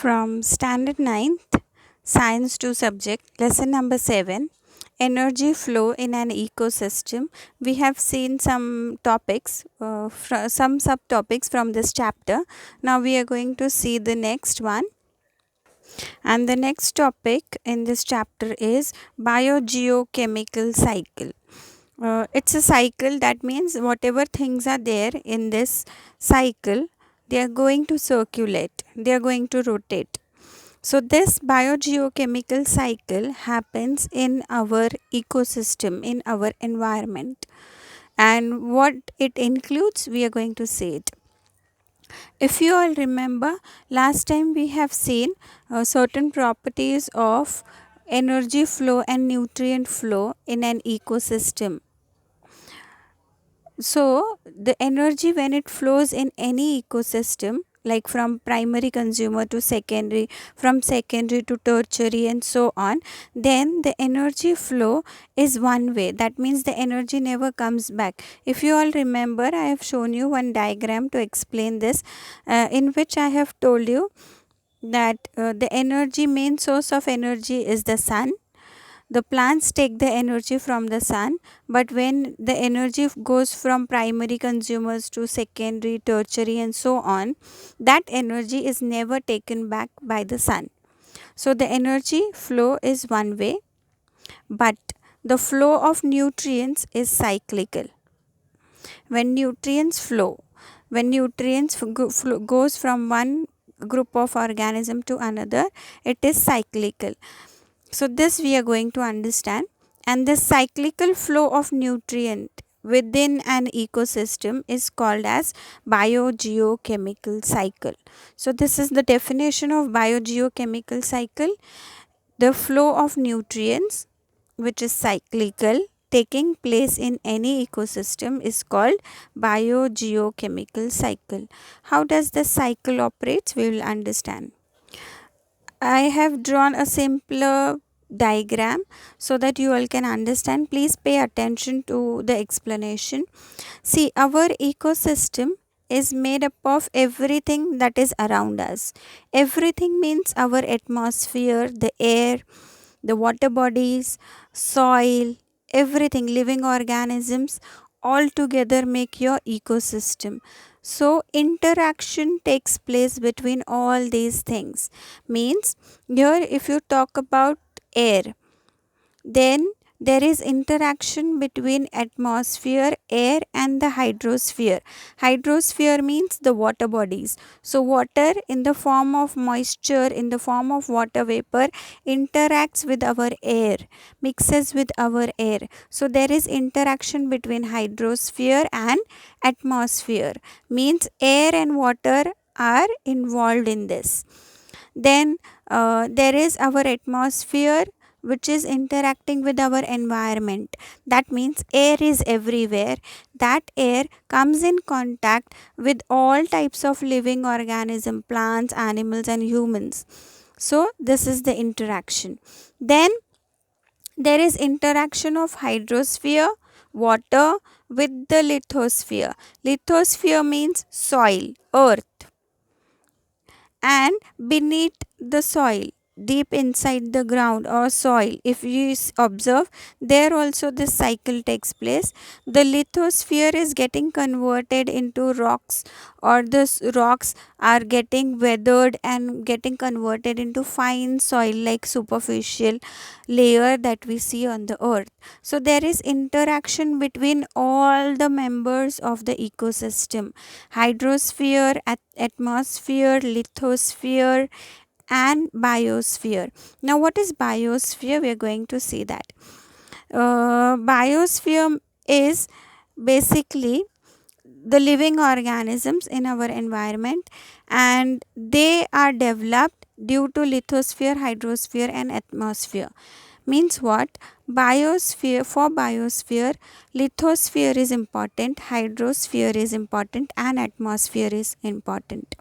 From Standard 9th, Science 2 subject, lesson number 7, Energy Flow in an Ecosystem. We have seen some topics, some subtopics from this chapter. Now we are going to see the next one. And the next topic in this chapter is biogeochemical cycle. It's a cycle, that means whatever things are there in this cycle, they are going to circulate, they are going to rotate. So this biogeochemical cycle happens in our ecosystem, in our environment, and what it includes, we are going to see it. If you all remember, last time we have seen certain properties of energy flow and nutrient flow in an ecosystem. So the energy, when it flows in any ecosystem, like from primary consumer to secondary, from secondary to tertiary and so on, then the energy flow is one way. That means the energy never comes back. If you all remember, I have shown you one diagram to explain this, in which I have told you that the energy, main source of energy is the sun. The plants take the energy from the sun, but when the energy goes from primary consumers to secondary, tertiary and so on, that energy is never taken back by the sun. So the energy flow is one way, but the flow of nutrients is cyclical. When nutrients flow, when nutrients goes from one group of organism to another, it is cyclical. So this we are going to understand, and the cyclical flow of nutrient within an ecosystem is called as biogeochemical cycle. So this is the definition of biogeochemical cycle. The flow of nutrients, which is cyclical, taking place in any ecosystem is called biogeochemical cycle. How does the cycle operates? We will understand. I have drawn a simpler diagram so that you all can understand. Please pay attention to the explanation. See, our ecosystem is made up of everything that is around us. Everything means our atmosphere, the air, the water bodies, soil, everything, living organisms, all together make your ecosystem. So interaction takes place between all these things. Means here if you talk about air, then there is interaction between atmosphere, air and the hydrosphere. Hydrosphere means the water bodies. So water in the form of moisture, in the form of water vapor, interacts with our air, mixes with our air. So there is interaction between hydrosphere and atmosphere. Means air and water are involved in this. Then there is our atmosphere, which is interacting with our environment. That means air is everywhere. That air comes in contact with all types of living organism, plants, animals and humans. So this is the interaction. Then there is interaction of hydrosphere, water, with the lithosphere. Lithosphere means soil, earth, and beneath the soil, deep inside the ground or soil, if you observe, there also this cycle takes place. The lithosphere is getting converted into rocks, or the rocks are getting weathered and getting converted into fine soil like superficial layer that we see on the earth. So there is interaction between all the members of the ecosystem: hydrosphere, atmosphere, lithosphere and biosphere. Now what is biosphere? We are going to see that. Biosphere is basically the living organisms in our environment, and they are developed due to lithosphere, hydrosphere and atmosphere. Means what? Biosphere, for biosphere, lithosphere is important, hydrosphere is important and atmosphere is important.